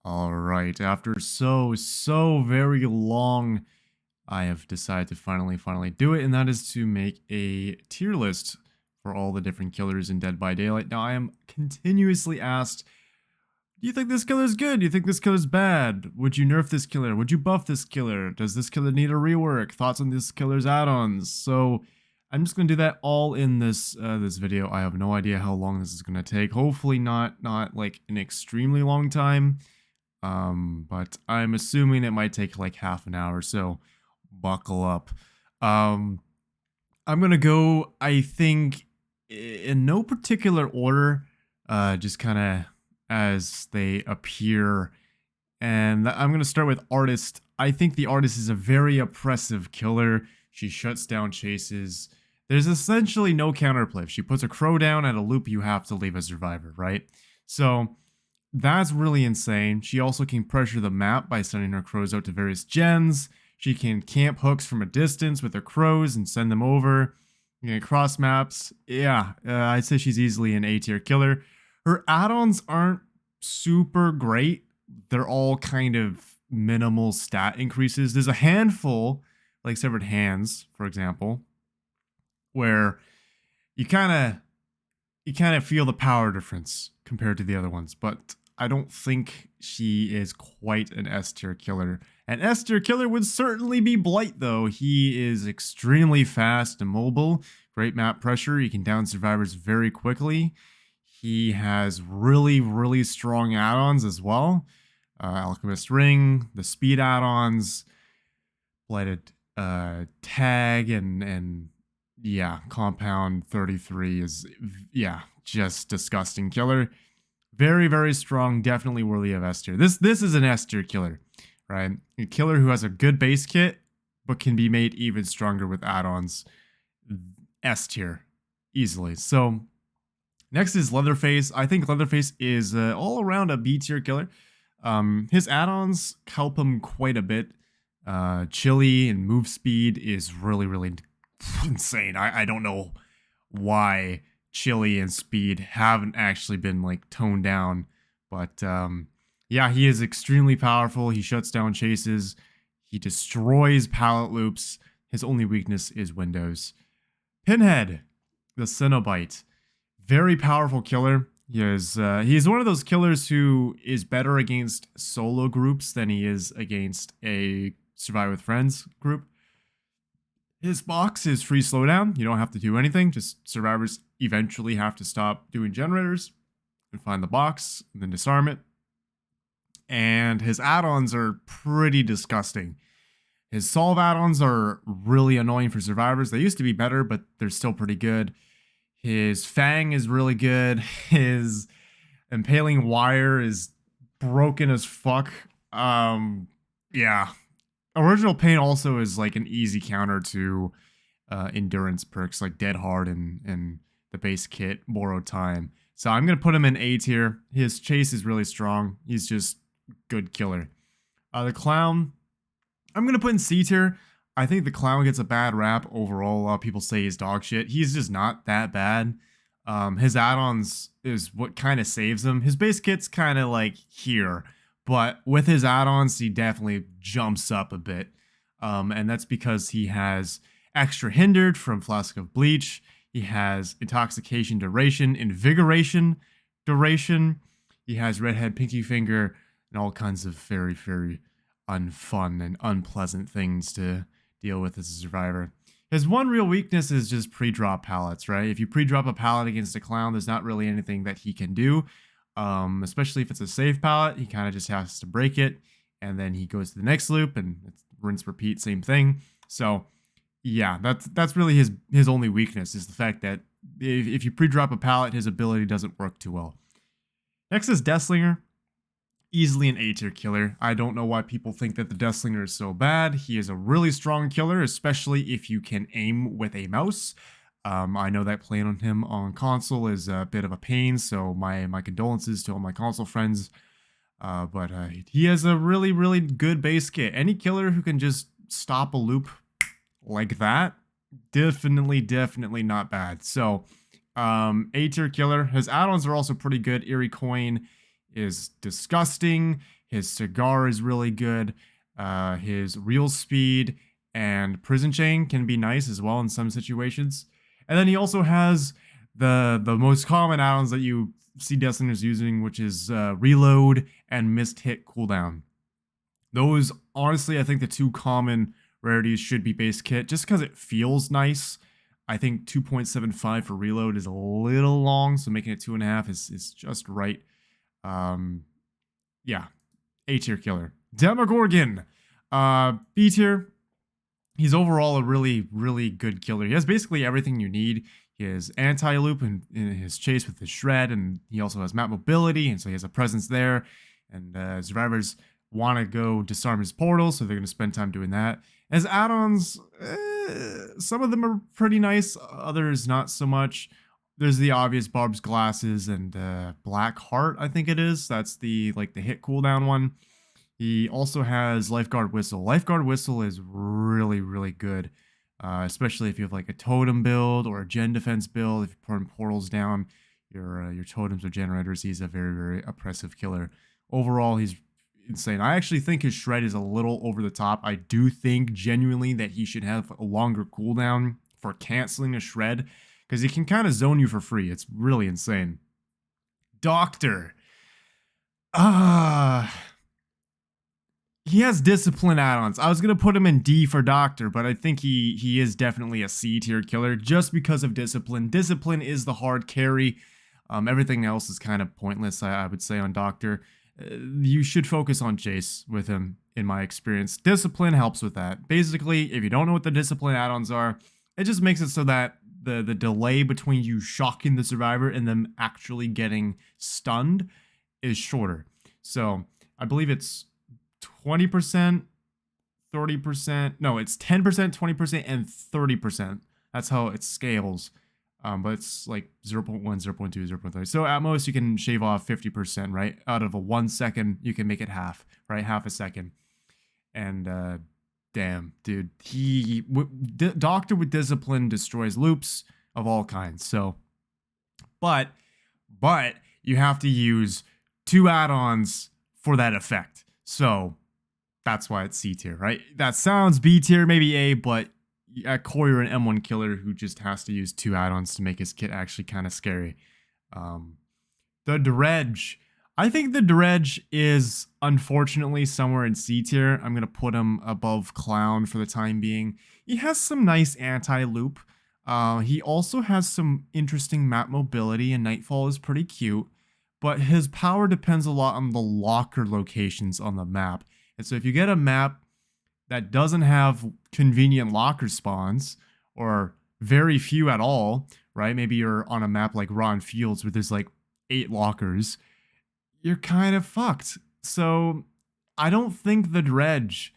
All right, after so very long, I have decided to finally do it, and that is to make a tier list for all the different killers in Dead by Daylight. Now, I am continuously asked, do you think this killer is good? Do you think this killer is bad? Would you nerf this killer? Would you buff this killer? Does this killer need a rework? Thoughts on this killer's add-ons? So I'm just gonna do that all in this this video. I have no idea how long this is gonna take. Hopefully not like an extremely long time. But I'm assuming it might take like half an hour, so buckle up. I'm gonna go, I think, in no particular order, just kind of as they appear. And I'm gonna start with Artist. I think the Artist is a very oppressive killer. She shuts down chases. There's essentially no counterplay. If she puts a crow down at a loop, you have to leave a survivor, right? So that's really insane. She also can pressure the map by sending her crows out to various gens. She can camp hooks from a distance with her crows and send them over. You can cross maps. Yeah, I'd say she's easily an A tier killer. Her add-ons aren't super great. They're all kind of minimal stat increases. There's a handful, like Severed Hands, for example, where you kind of feel the power difference compared to the other ones, but I don't think she is quite an S tier killer. An S tier killer would certainly be Blight, though. He is extremely fast and mobile, great map pressure. He can down survivors very quickly. He has really strong add-ons as well. Alchemist Ring, the speed add-ons, Blighted Tag, and yeah, Compound 33 is, yeah, just disgusting killer. Very strong, definitely worthy of S tier. This is an S tier killer, right? A killer who has a good base kit, but can be made even stronger with add-ons. S tier, easily. So next is Leatherface. I think Leatherface is all around a B tier killer. His add-ons help him quite a bit. Chili and move speed is really insane. I don't know why Chili and speed haven't actually been like toned down, but yeah, he is extremely powerful. He shuts down chases. He destroys pallet loops. His only weakness is windows. Pinhead, the Cenobite, very powerful killer. He's one of those killers who is better against solo groups than he is against a Survive with Friends group. His box is free slowdown. You don't have to do anything. Just survivors eventually have to stop doing generators and find the box and then disarm it. And his add-ons are pretty disgusting. His solve add-ons are really annoying for survivors. They used to be better, but they're still pretty good. His Fang is really good. His Impaling Wire is broken as fuck. Yeah. Original Pain also is like an easy counter to endurance perks like Dead Hard and the base kit Borrowed Time. So I'm going to put him in A tier. His chase is really strong. He's just good killer. The Clown, I'm going to put in C tier. I think the Clown gets a bad rap overall. A lot of people say he's dog shit. He's just not that bad. His add-ons is what kind of saves him. His base kit's kind of like here. But with his add-ons, he definitely jumps up a bit. And that's because he has Extra Hindered from Flask of Bleach. He has Intoxication Duration, Invigoration Duration. He has Redhead Pinky Finger, and all kinds of very unfun and unpleasant things to deal with as a survivor. His one real weakness is just pre-drop pallets, right? If you pre-drop a pallet against a Clown, there's not really anything that he can do. Especially if it's a safe pallet, he kind of just has to break it, and then he goes to the next loop, and it's rinse, repeat, same thing. So, yeah, that's really his only weakness, is the fact that if you pre-drop a pallet, his ability doesn't work too well. Next is Deathslinger. Easily an A tier killer. I don't know why people think that the Deathslinger is so bad. He is a really strong killer, especially if you can aim with a mouse. I know that playing on him on console is a bit of a pain, so my condolences to all my console friends. But he has a really good base kit. Any killer who can just stop a loop like that, definitely not bad. So, A tier killer. His add-ons are also pretty good. Eerie Coin is disgusting. His cigar is really good. His real speed and prison chain can be nice as well in some situations. And then he also has the most common add-ons that you see Deathslingers using, which is reload and missed hit cooldown. Those, honestly, I think the two common rarities should be base kit, just because it feels nice. I think 2.75 for reload is a little long, so making it 2.5 is just right. Yeah, A tier killer. Demogorgon, B tier. He's overall a really, really good killer. He has basically everything you need. He has anti-loop in his chase with his shred, and he also has map mobility, and so he has a presence there. And survivors want to go disarm his portal, so they're going to spend time doing that. As add-ons, some of them are pretty nice, others not so much. There's the obvious Barb's Glasses and Black Heart, I think it is. That's the hit cooldown one. He also has Lifeguard Whistle. Lifeguard Whistle is really, really good, especially if you have like a totem build or a gen defense build. If you're putting portals down, your totems or generators, he's a very, very oppressive killer. Overall, he's insane. I actually think his shred is a little over the top. I do think genuinely that he should have a longer cooldown for canceling a shred, because he can kind of zone you for free. It's really insane. Doctor. He has discipline add-ons. I was going to put him in D for Doctor, but I think he is definitely a C tier killer just because of discipline. Discipline is the hard carry. Everything else is kind of pointless, I would say, on Doctor. You should focus on Chase with him, in my experience. Discipline helps with that. Basically, if you don't know what the discipline add-ons are, it just makes it so that the delay between you shocking the survivor and them actually getting stunned is shorter. So I believe it's 20%, 30%. No, it's 10%, 20%, and 30%. That's how it scales. But it's like 0.1, 0.2, 0.3. So at most, you can shave off 50%, right? Out of a 1 second, you can make it half, right? Half a second. And damn, dude. Doctor with Discipline destroys loops of all kinds. So, but you have to use 2 add-ons for that effect. So that's why it's C tier, right? That sounds B tier, maybe A, but at core, you're an M1 killer who just has to use 2 add-ons to make his kit actually kind of scary. The Dredge. I think the Dredge is unfortunately somewhere in C tier. I'm going to put him above Clown for the time being. He has some nice anti-loop. He also has some interesting map mobility, and Nightfall is pretty cute. But his power depends a lot on the locker locations on the map. And so if you get a map that doesn't have convenient locker spawns, or very few at all, right? Maybe you're on a map like Rotten Fields where there's like 8 lockers, you're kind of fucked. So I don't think the Dredge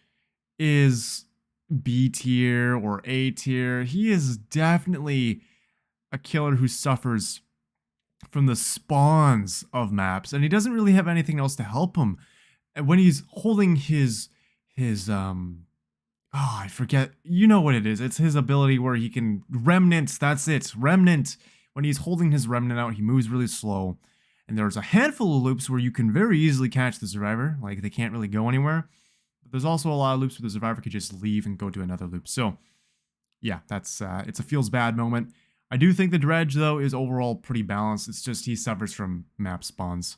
is B tier or A tier. He is definitely a killer who suffers from the spawns of maps, and he doesn't really have anything else to help him. And when he's holding his I forget, you know what it is. It's his ability where he can remnant. That's it, remnant. When he's holding his remnant out, he moves really slow. And there's a handful of loops where you can very easily catch the survivor, like they can't really go anywhere. But there's also a lot of loops where the survivor could just leave and go to another loop. So yeah, that's it's a feels bad moment. I do think the Dredge, though, is overall pretty balanced. It's just he suffers from map spawns.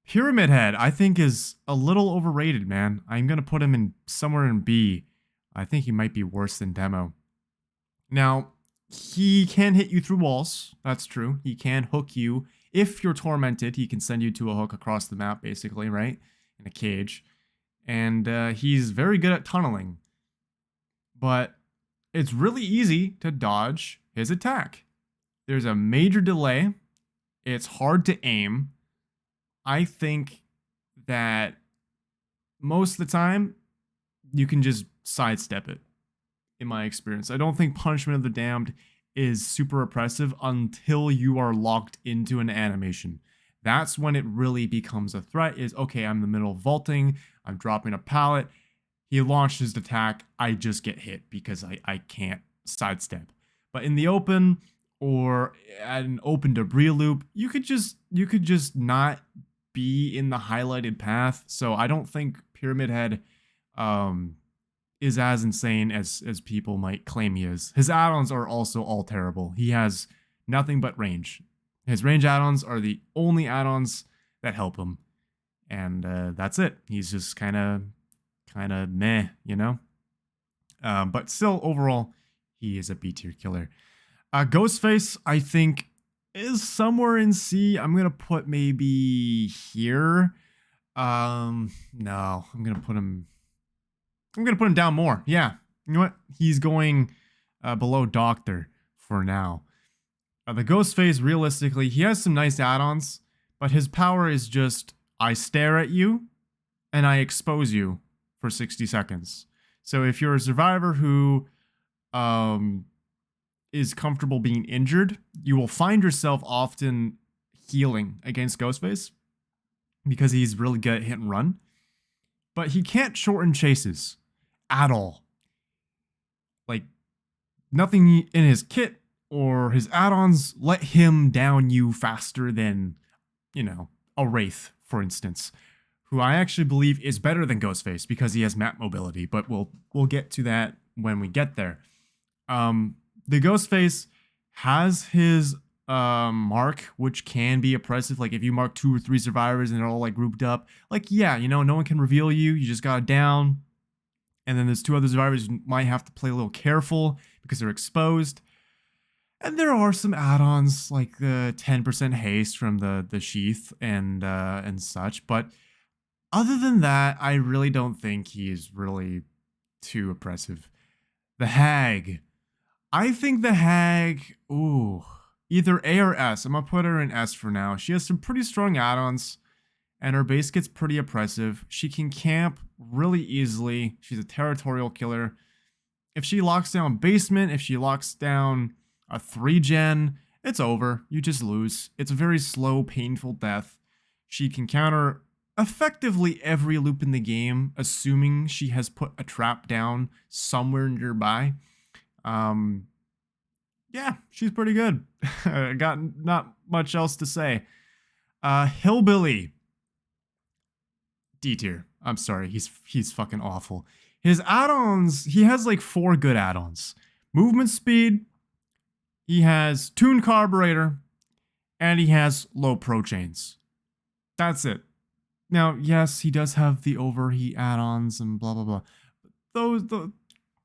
Pyramid Head, I think, is a little overrated, man. I'm going to put him in somewhere in B. I think he might be worse than Demo. Now, he can hit you through walls. That's true. He can hook you. If you're tormented, he can send you to a hook across the map, basically, right? In a cage. And he's very good at tunneling. But it's really easy to dodge his attack. There's a major delay. It's hard to aim. I think that most of the time, you can just sidestep it, in my experience. I don't think Punishment of the Damned is super oppressive until you are locked into an animation. That's when it really becomes a threat. Is, okay, I'm in the middle of vaulting, I'm dropping a pallet, he launched his attack, I just get hit because I can't sidestep. But in the open, or at an open debris loop, you could just not be in the highlighted path. So I don't think Pyramid Head is as insane as people might claim he is. His add-ons are also all terrible. He has nothing but range. His range add-ons are the only add-ons that help him, and that's it. He's just kind of meh, you know. But still, overall, he is a B tier killer. Ghostface, I think, is somewhere in C. I'm gonna put maybe here. No, I'm gonna put him down more. Yeah, you know what? He's going below Doctor for now. The Ghostface, realistically, he has some nice add-ons, but his power is just, I stare at you and I expose you for 60 seconds. So if you're a survivor who is comfortable being injured, you will find yourself often healing against Ghostface because he's really good at hit and run. But he can't shorten chases at all. Like, nothing in his kit or his add-ons let him down you faster than, you know, a Wraith, for instance, who I actually believe is better than Ghostface because he has map mobility, but we'll get to that when we get there. The Ghostface has his mark, which can be oppressive. Like if you mark 2 or 3 survivors and they're all like grouped up, like, yeah, you know, no one can reveal you. You just got down. And then there's 2 other survivors who might have to play a little careful because they're exposed. And there are some add-ons like the 10% haste from the sheath and such. But other than that, I really don't think he is really too oppressive. The Hag. I think the Hag, either A or S. I'm going to put her in S for now. She has some pretty strong add-ons, and her base gets pretty oppressive. She can camp really easily. She's a territorial killer. If she locks down basement, if she locks down a 3-gen, it's over. You just lose. It's a very slow, painful death. She can counter effectively every loop in the game, assuming she has put a trap down somewhere nearby. Yeah, she's pretty good. I got not much else to say. Hillbilly. D tier. I'm sorry, he's fucking awful. His add-ons, he has like 4 good add-ons. Movement speed, he has tuned carburetor, and he has low pro chains. That's it. Now, yes, he does have the overheat add-ons and blah blah blah.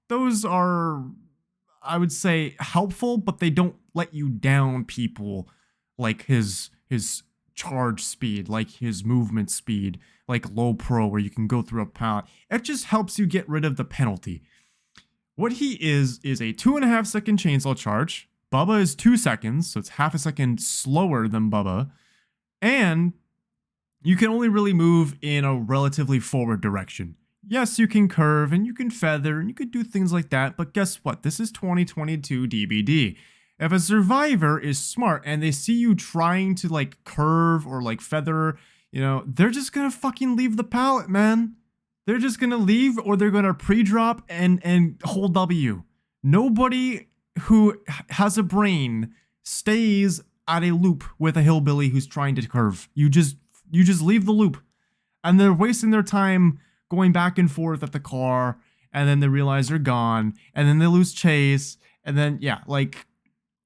Those are, I would say, helpful, but they don't let you down people like his charge speed, like his movement speed, like low pro where you can go through a pallet. It just helps you get rid of the penalty. What he is a 2.5 second chainsaw charge. Bubba is 2 seconds, so it's half a second slower than Bubba. And you can only really move in a relatively forward direction. Yes, you can curve and you can feather and you could do things like that, but guess what? This is 2022 DBD. If a survivor is smart and they see you trying to like curve or like feather, you know, they're just gonna fucking leave the pallet, man. They're just gonna leave, or they're gonna pre-drop and hold W. Nobody who has a brain stays at a loop with a hillbilly who's trying to curve. You just leave the loop, and they're wasting their time going back and forth at the car, and then they realize they're gone, and then they lose chase, and then yeah, like,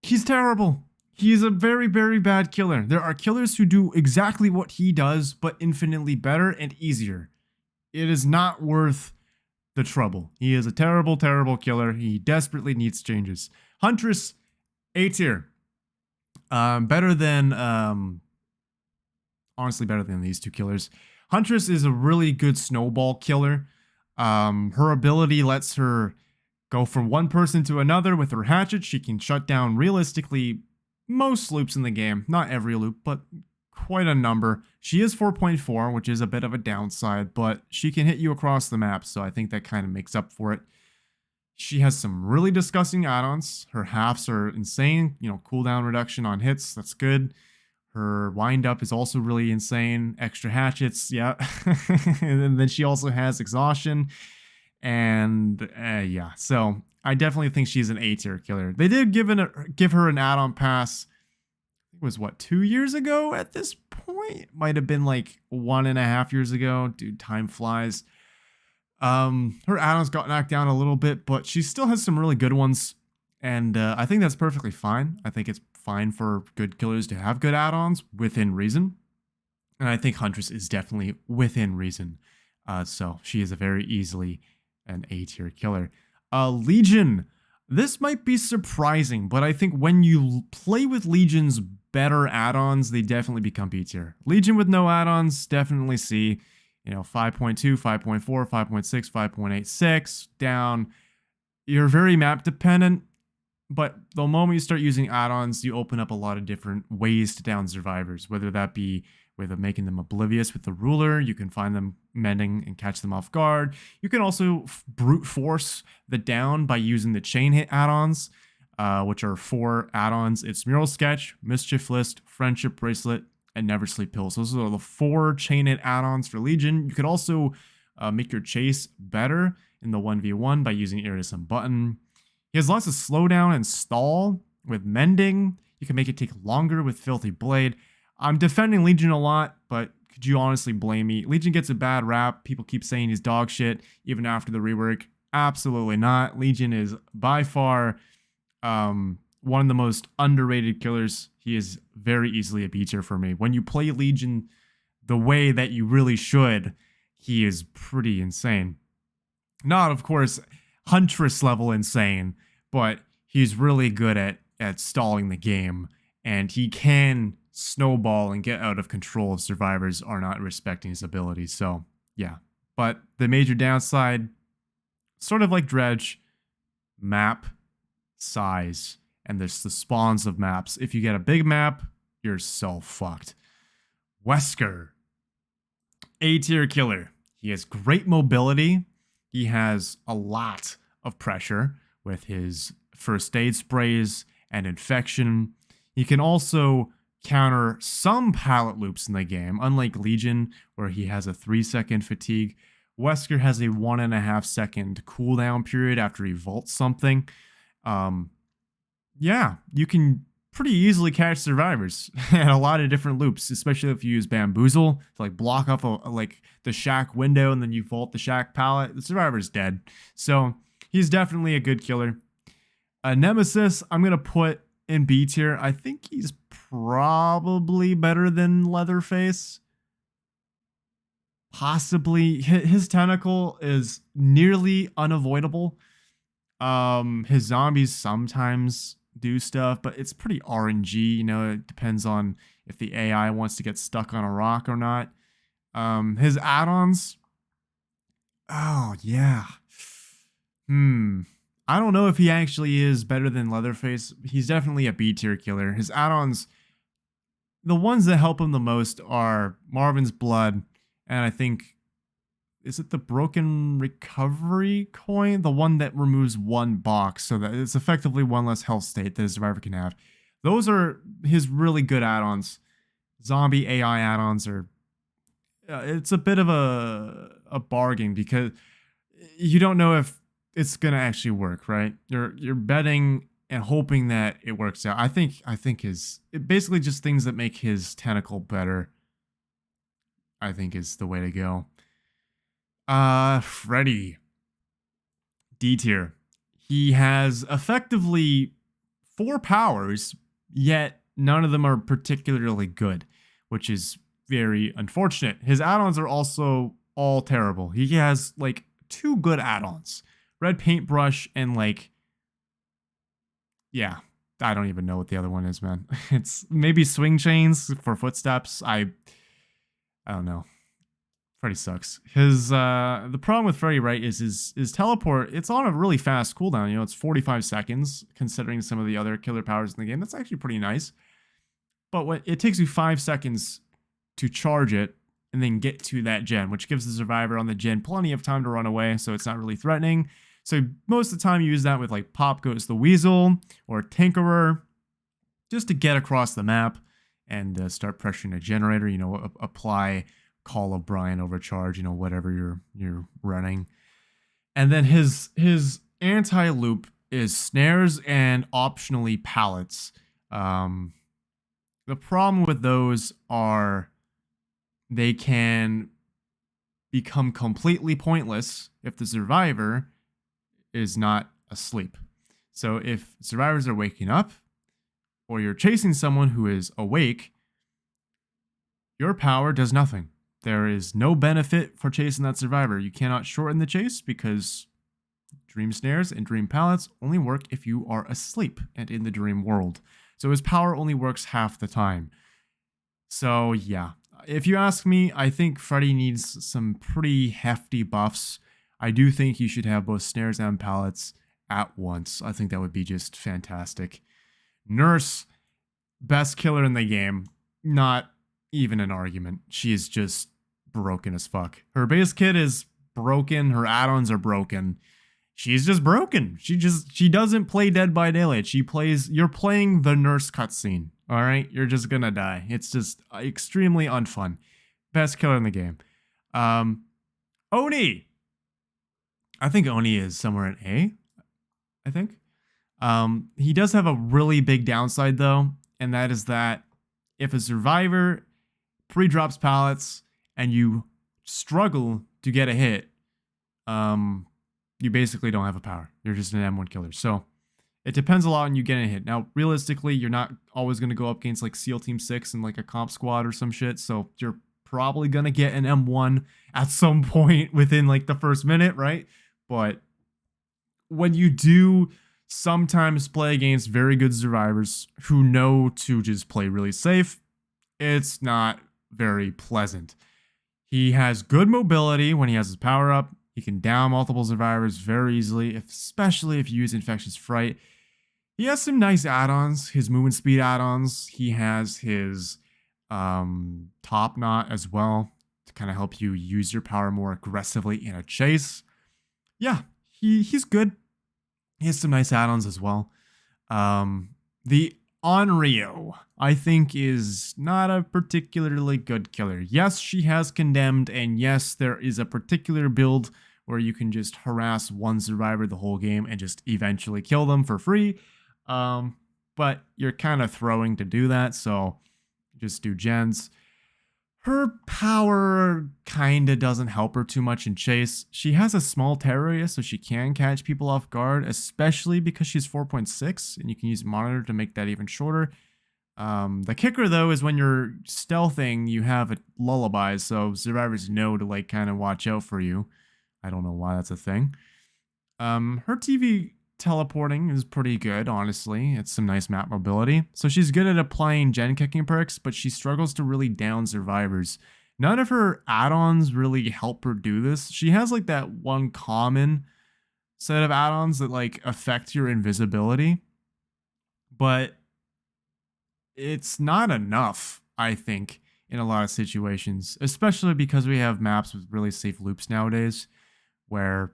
he's terrible. He's a very, very bad killer. There are killers who do exactly what he does, but infinitely better and easier. It is not worth the trouble. He is a terrible, terrible killer. He desperately needs changes. Huntress, A tier. Better than, honestly better than these 2 killers. Huntress is a really good snowball killer. Her ability lets her go from one person to another with her hatchet. She can shut down realistically most loops in the game. Not every loop, but quite a number. She is 4.4, which is a bit of a downside, but she can hit you across the map, so I think that kind of makes up for it. She has some really disgusting add-ons. Her halves are insane. You know, cooldown reduction on hits, that's good. Her wind-up is also really insane. Extra hatchets, yeah. And then she also has exhaustion. And yeah, so I definitely think she's an A tier killer. They did give her an add-on pass. It was what, 2 years ago at this point? Might have been like 1.5 years ago. Dude, time flies. Her add-ons got knocked down a little bit, but she still has some really good ones. And I think that's perfectly fine. I think it's fine for good killers to have good add-ons within reason. And I think Huntress is definitely within reason. So she is a very easily an A tier killer. Legion. This might be surprising, but I think when you play with Legion's better add-ons, they definitely become B tier. Legion with no add-ons, definitely C. 5.2, 5.4, 5.6, 5.86, down. You're very map dependent, but the moment you start using add-ons, you open up a lot of different ways to down survivors, whether that be with making them oblivious with the ruler. You can find them mending and catch them off guard. You can also brute force the down by using the chain hit add-ons, which are 4 add-ons. It's Mural Sketch, Mischief List, Friendship Bracelet, and Never Sleep Pills. Those are the 4 chain hit add-ons for Legion. You could also make your chase better in the 1v1 by using Iridescent Button. He has lots of slowdown and stall with Mending. You can make it take longer with Filthy Blade. I'm defending Legion a lot, but could you honestly blame me? Legion gets a bad rap. People keep saying he's dog shit even after the rework. Absolutely not. Legion is by far one of the most underrated killers. He is very easily a B tier for me. When you play Legion the way that you really should, he is pretty insane. Not, of course, Huntress level insane, but he's really good at stalling the game, and he can snowball and get out of control if survivors are not respecting his abilities. So, yeah. But the major downside, sort of like Dredge, map size. And there's the spawns of maps. If you get a big map, you're so fucked. Wesker, A tier killer. He has great mobility. He has a lot of pressure with his first aid sprays and infection. He can also counter some pallet loops in the game, unlike Legion, where he has a 3-second fatigue. Wesker has a 1.5 second cooldown period after he vaults something. Yeah, you can pretty easily catch survivors at a lot of different loops, especially if you use Bamboozle to like block off like the shack window and then you vault the shack pallet. The survivor's dead. So he's definitely a good killer. Nemesis, I'm gonna put in B tier. I think he's probably better than Leatherface. Possibly. His Tentacle is nearly unavoidable. His zombies sometimes do stuff, but it's pretty RNG. It depends on if the AI wants to get stuck on a rock or not. His add-ons. Oh, yeah. I don't know if he actually is better than Leatherface. He's definitely a B tier killer. His add-ons, the ones that help him the most are Marvin's Blood, and I think, is it the Broken Recovery coin? The one that removes 1 box, so that it's effectively 1 less health state that a survivor can have. Those are his really good add-ons. Zombie AI add-ons are, it's a bit of a bargain because you don't know if it's gonna actually work, right? You're betting and hoping that it works out. I think it basically just things that make his Tentacle better, I think, is the way to go. Freddy, D tier. He has effectively 4 powers, yet none of them are particularly good, which is very unfortunate. His add-ons are also all terrible. He has like 2 good add-ons. Red Paintbrush and like, yeah, I don't even know what the other one is, man. It's maybe Swing Chains for footsteps. I don't know. Freddy sucks. His the problem with Freddy, right, is his teleport. It's on a really fast cooldown. It's 45 seconds, considering some of the other killer powers in the game. That's actually pretty nice. But it takes you 5 seconds to charge it and then get to that gen, which gives the survivor on the gen plenty of time to run away, so it's not really threatening. So most of the time you use that with like Pop Goes the Weasel or Tinkerer, just to get across the map and start pressuring a generator. Apply Call of Brian Overcharge, whatever you're running. And then his anti-loop is snares and optionally pallets. The problem with those are they can become completely pointless if the survivor is not asleep. So if survivors are waking up or you're chasing someone who is awake, your power does nothing. There is no benefit for chasing that survivor. You cannot shorten the chase because dream snares and dream pallets only work if you are asleep and in the dream world. So his power only works half the time. So yeah, if you ask me, I think Freddy needs some pretty hefty buffs. I do think he should have both snares and pallets at once. I think that would be just fantastic. Nurse, best killer in the game. Not even an argument. She is just broken as fuck. Her base kit is broken. Her add-ons are broken. She's just broken. She doesn't play Dead by Daylight. You're playing the Nurse cutscene. All right, you're just gonna die. It's just extremely unfun. Best killer in the game. Oni. I think Oni is somewhere in A. I think. He does have a really big downside though, and that is that if a survivor pre-drops pallets and you struggle to get a hit, you basically don't have a power. You're just an M1 killer. So it depends a lot on you getting a hit. Now, realistically, you're not always going to go up against like SEAL Team 6 and like a comp squad or some shit. So you're probably going to get an M1 at some point within like the first minute, right? But when you do sometimes play against very good survivors who know to just play really safe, it's not very pleasant. He has good mobility when he has his power up. He can down multiple survivors very easily, especially if you use Infectious Fright. He has some nice add-ons, his movement speed add-ons. He has his top knot as well to kind of help you use your power more aggressively in a chase. Yeah, he's good. He has some nice add-ons as well. The Onryo, I think, is not a particularly good killer. Yes, she has condemned, and yes, there is a particular build where you can just harass one survivor the whole game and just eventually kill them for free. But you're kind of throwing to do that, so just do gens. Her power kind of doesn't help her too much in chase. She has a small terror area, so she can catch people off guard, especially because she's 4.6, and you can use monitor to make that even shorter. The kicker, though, is when you're stealthing, you have a lullaby, so survivors know to like kind of watch out for you. I don't know why that's a thing. Her TV teleporting is pretty good, honestly. It's some nice map mobility. So she's good at applying gen kicking perks, but she struggles to really down survivors. None of her add-ons really help her do this. She has like that one common set of add-ons that like affect your invisibility, but it's not enough, I think, in a lot of situations, especially because we have maps with really safe loops nowadays where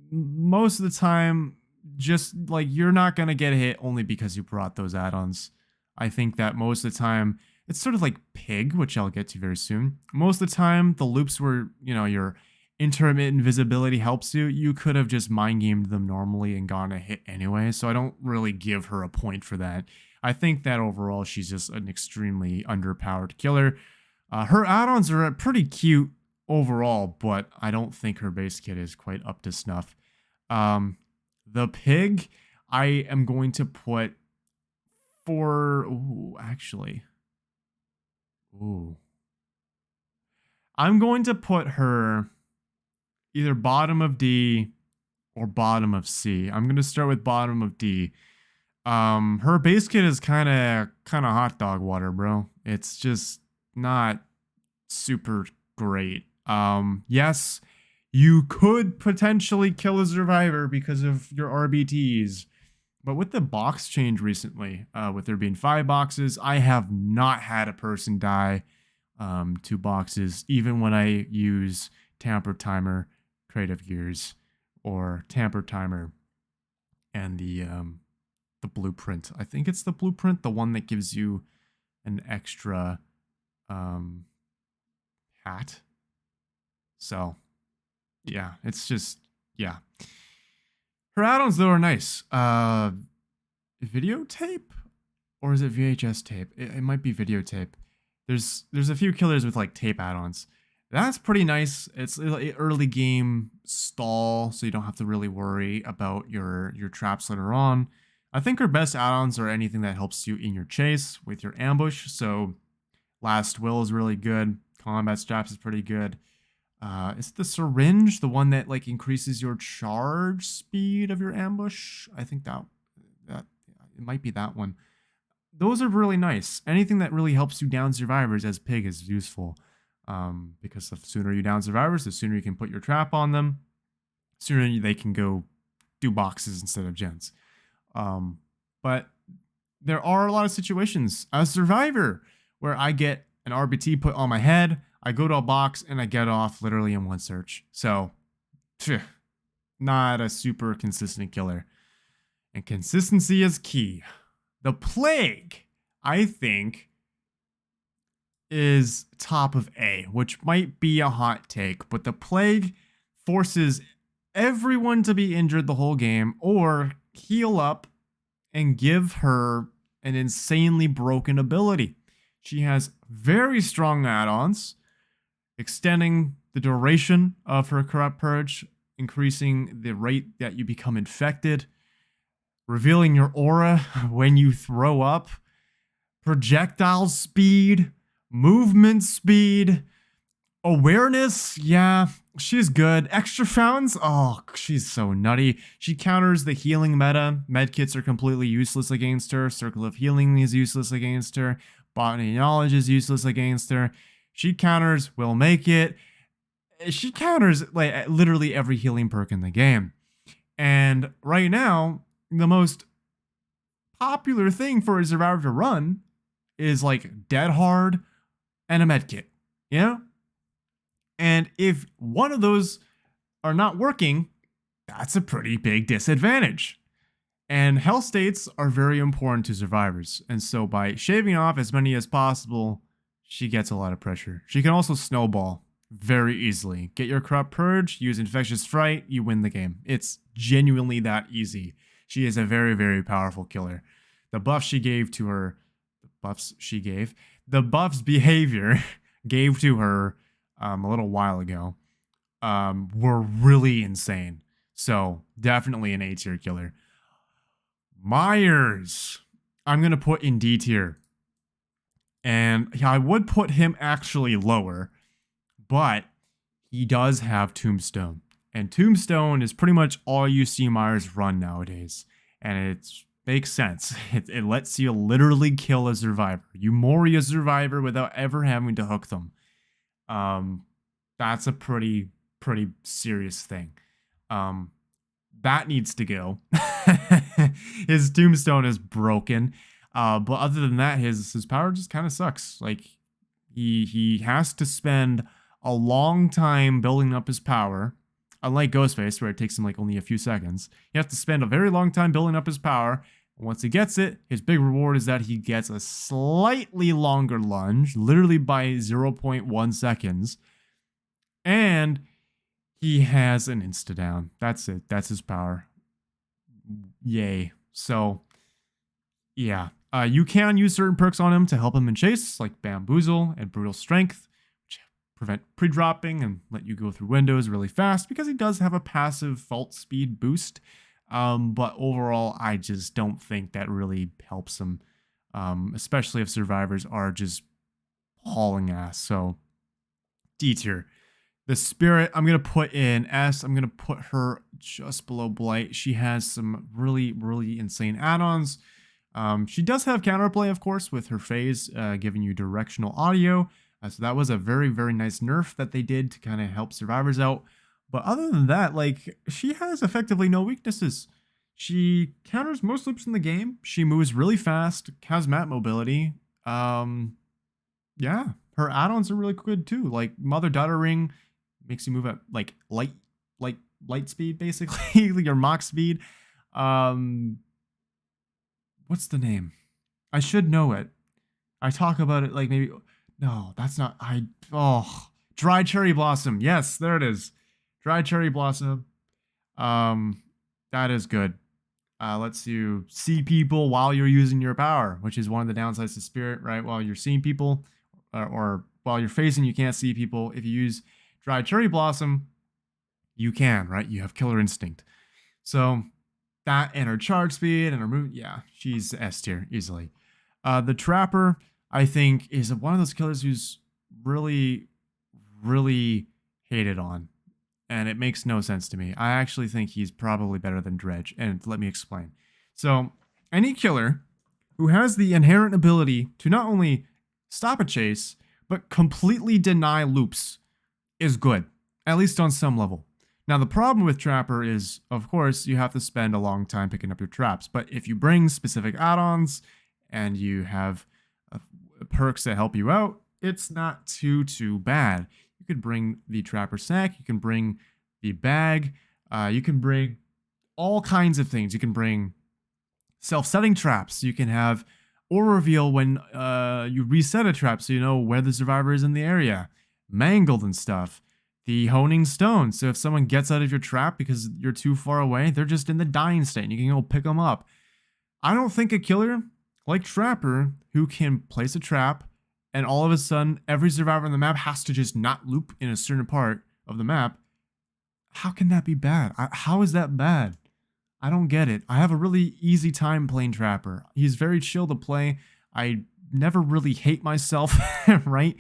most of the time, just like you're not going to get hit only because you brought those add-ons. I think that most of the time, it's sort of like Pig, which I'll get to very soon. Most of the time, the loops where, your intermittent visibility helps you, you could have just mind-gamed them normally and gotten a hit anyway, so I don't really give her a point for that. I think that overall, she's just an extremely underpowered killer. Her add-ons are pretty cute overall, but I don't think her base kit is quite up to snuff. The Pig, I am going to put I'm going to put her either bottom of D or bottom of C. I'm going to start with bottom of D. Her base kit is kind of hot dog water, bro. It's just not super great. Yes, you could potentially kill a survivor because of your RBTs, but with the box change recently, with there being 5 boxes, I have not had a person die 2 boxes, even when I use Tamper Timer, Creative Gears, or Tamper Timer and the blueprint. I think it's the blueprint, the one that gives you an extra hat. So, yeah, it's just, yeah. Her add-ons though are nice. Videotape? Or is it VHS tape? It might be videotape. There's a few killers with like tape add-ons. That's pretty nice. It's early game stall, so you don't have to really worry about your traps later on. I think her best add-ons are anything that helps you in your chase with your ambush. So Last Will is really good. Combat Straps is pretty good. Is the Syringe the one that like increases your charge speed of your ambush? I think that it might be that one. Those are really nice. Anything that really helps you down survivors as Pig is useful. Because the sooner you down survivors, the sooner you can put your trap on them, sooner they can go do boxes instead of gens. But there are a lot of situations as survivor where I get an RBT put on my head, I go to a box, and I get off literally in one search. So, not a super consistent killer. And consistency is key. The Plague, I think, is top of A, which might be a hot take, but the Plague forces everyone to be injured the whole game or heal up and give her an insanely broken ability. She has very strong add-ons, extending the duration of her Corrupt Purge, increasing the rate that you become infected, revealing your aura when you throw up, projectile speed, movement speed, awareness, yeah, she's good. Extra fountains, oh, she's so nutty. She counters the healing meta. Medkits are completely useless against her. Circle of Healing is useless against her. Botany Knowledge is useless against her. She counters Will Make It. She counters like literally every healing perk in the game. And right now, the most popular thing for a survivor to run is like Dead Hard and a medkit, you know? And if one of those are not working, that's a pretty big disadvantage. And health states are very important to survivors. And so by shaving off as many as possible, she gets a lot of pressure. She can also snowball very easily. Get your Corrupt Purge, use Infectious Fright, you win the game. It's genuinely that easy. She is a very, very powerful killer. The buffs behavior gave to her a little while ago were really insane. So definitely an A tier killer. Myers, I'm going to put in D tier. And I would put him actually lower, but he does have Tombstone. And Tombstone is pretty much all you see Myers run nowadays. And it makes sense. It lets you literally kill a survivor. You mori a survivor without ever having to hook them. That's a pretty serious thing. That needs to go. His Tombstone is broken. But other than that, his power just kind of sucks. Like he has to spend a long time building up his power. Unlike Ghostface, where it takes him like only a few seconds, you have to spend a very long time building up his power. And once he gets it, his big reward is that he gets a slightly longer lunge, literally by 0.1 seconds. And he has an insta-down. That's it. That's his power. Yay. So, yeah. You can use certain perks on him to help him in chase, like Bamboozle and Brutal Strength, which prevent pre-dropping and let you go through windows really fast, because he does have a passive fault speed boost. But overall, I just don't think that really helps him, especially if survivors are just hauling ass. So, D tier. The Spirit, I'm going to put in S. I'm going to put her just below Blight. She has some really insane add-ons. She does have counterplay, of course, with her phase, giving you directional audio. So that was a very nice nerf that they did to kind of help survivors out. But other than that, like, she has effectively no weaknesses. She counters most loops in the game. She moves really fast, has map mobility. Yeah, her add-ons are really good too. Like Mother-Daughter Ring makes you move at like light speed, basically, your Mach speed. What's the name? I should know it. I talk about it like maybe. No, that's not. Dry Cherry Blossom. Yes, there it is. Dry Cherry Blossom. That That is good. Lets you see people while you're using your power, which is one of the downsides to Spirit, right? While you're seeing people, or while you're facing, you can't see people. If you use Dry Cherry Blossom, you can, right? You have Killer Instinct. So that and her charge speed and her move, yeah, she's S tier easily. The Trapper, I think, is one of those killers who's really, really hated on. And it makes no sense to me. I actually think he's probably better than Dredge, and let me explain. So, any killer who has the inherent ability to not only stop a chase, but completely deny loops is good, at least on some level. Now, the problem with Trapper is, of course, you have to spend a long time picking up your traps, but if you bring specific add-ons and you have perks that help you out, it's not too bad. You could bring the Trapper Sack, you can bring the bag, you can bring all kinds of things. You can bring self-setting traps, you can have Aura Reveal when you reset a trap so you know where the survivor is in the area, Mangled and stuff. The Honing Stone, so if someone gets out of your trap because you're too far away, they're just in the dying state and you can go pick them up. I don't think a killer like Trapper, who can place a trap and all of a sudden every survivor on the map has to just not loop in a certain part of the map, how can that be bad? How is that bad? I don't get it. I have a really easy time playing Trapper. He's very chill to play. I never really hate myself, right?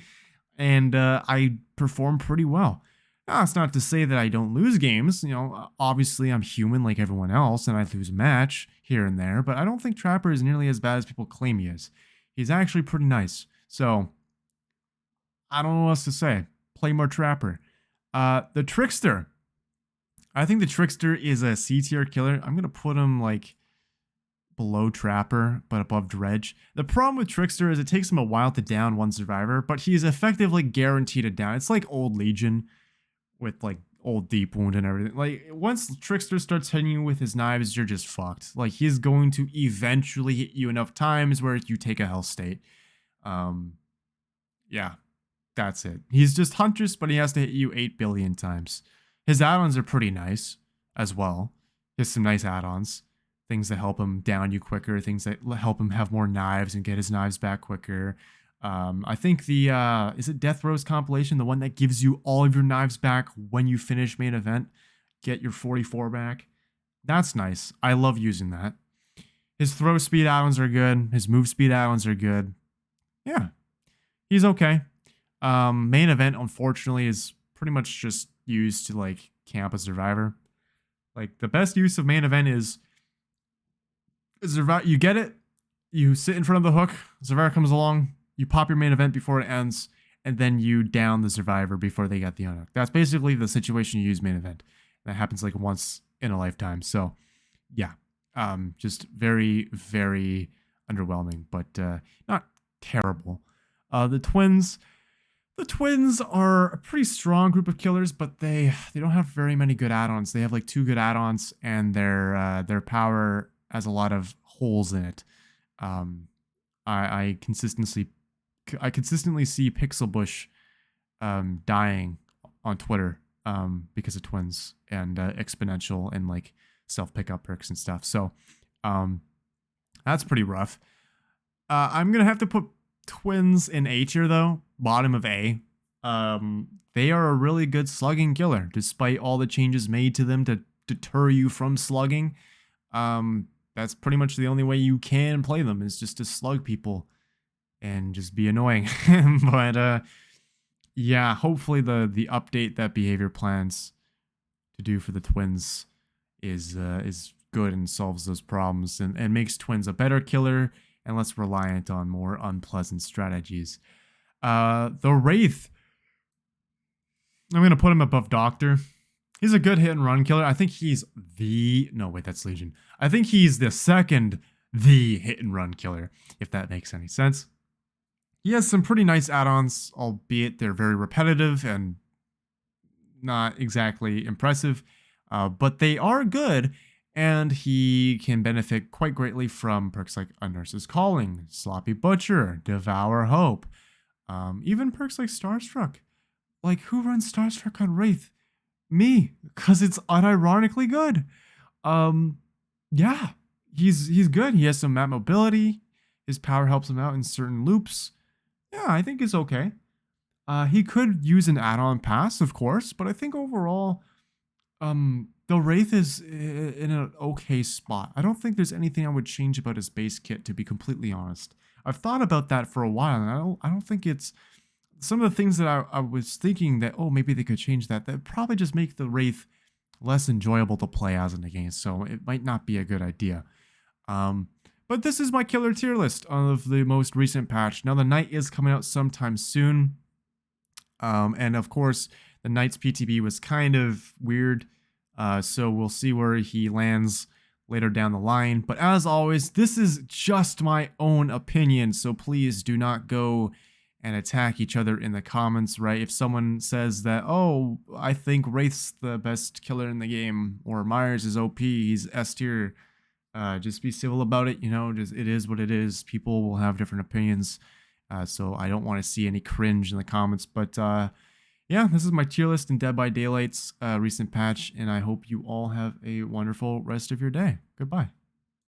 And I perform pretty well. Now, it's not to say that I don't lose games. You know, obviously I'm human like everyone else, and I lose a match here and there, but I don't think Trapper is nearly as bad as people claim he is. He's actually pretty nice. So, I don't know what else to say. Play more Trapper. The Trickster. I think the Trickster is a C tier killer. I'm going to put him like below Trapper, but above Dredge. The problem with Trickster is it takes him a while to down one survivor, but he's effectively guaranteed to down. It's like old Legion with like old Deep Wound and everything. Like once Trickster starts hitting you with his knives, you're just fucked. Like he's going to eventually hit you enough times where you take a hell state. Yeah, that's it. He's just Huntress, but he has to hit you 8 billion times. His add-ons are pretty nice as well. He has some nice add-ons. Things that help him down you quicker, things that help him have more knives and get his knives back quicker. I think the, is it Death Rose compilation, the one that gives you all of your knives back when you finish main event, get your 44 back? That's nice. I love using that. His throw speed add-ons are good. His move speed add-ons are good. Yeah, he's okay. Main event, unfortunately, is pretty much just used to like camp a survivor. Like the best use of main event is you get it, you sit in front of the hook, survivor comes along, you pop your main event before it ends, and then you down the survivor before they get the unhook. That's basically the situation you use main event. That happens like once in a lifetime. So yeah, just very, very underwhelming, but not terrible. The Twins are a pretty strong group of killers, but they don't have very many good add-ons. They have like 2 good add-ons, and their power has a lot of holes in it. I consistently see Pixel Bush dying on Twitter because of Twins and exponential and like self pickup perks and stuff. So that's pretty rough. I'm gonna have to put Twins in A tier though, bottom of A. They are a really good slugging killer, despite all the changes made to them to deter you from slugging. That's pretty much the only way you can play them, is just to slug people and just be annoying. But yeah, hopefully the update that Behavior plans to do for the Twins is good and solves those problems and makes Twins a better killer and less reliant on more unpleasant strategies. The Wraith, I'm going to put him above Doctor. He's a good hit and run killer. I think he's that's Legion. I think he's the second hit and run killer, if that makes any sense. He has some pretty nice add-ons, albeit they're very repetitive and not exactly impressive, but they are good, and he can benefit quite greatly from perks like A Nurse's Calling, Sloppy Butcher, Devour Hope, even perks like Starstruck. Like, who runs Starstruck on Wraith? Me, because it's unironically good. Yeah, he's good. He has some map mobility. His power helps him out in certain loops. Yeah, I think it's okay. He could use an add-on pass, of course, but I think overall, the Wraith is in an okay spot. I don't think there's anything I would change about his base kit, to be completely honest. I've thought about that for a while, and I don't think it's some of the things that I was thinking that, oh, maybe they could change that. That probably just make the Wraith less enjoyable to play as in the game, so it might not be a good idea. But this is my killer tier list of the most recent patch. Now, the Knight is coming out sometime soon. And of course, the Knight's PTB was kind of weird. So we'll see where he lands later down the line. But as always, this is just my own opinion. So please do not go and attack each other in the comments, right? If someone says that, oh, I think Wraith's the best killer in the game, or Myers is OP, he's S tier, just be civil about it. You know, just it is what it is. People will have different opinions. So I don't want to see any cringe in the comments. But yeah, this is my tier list in Dead by Daylight's recent patch. And I hope you all have a wonderful rest of your day. Goodbye.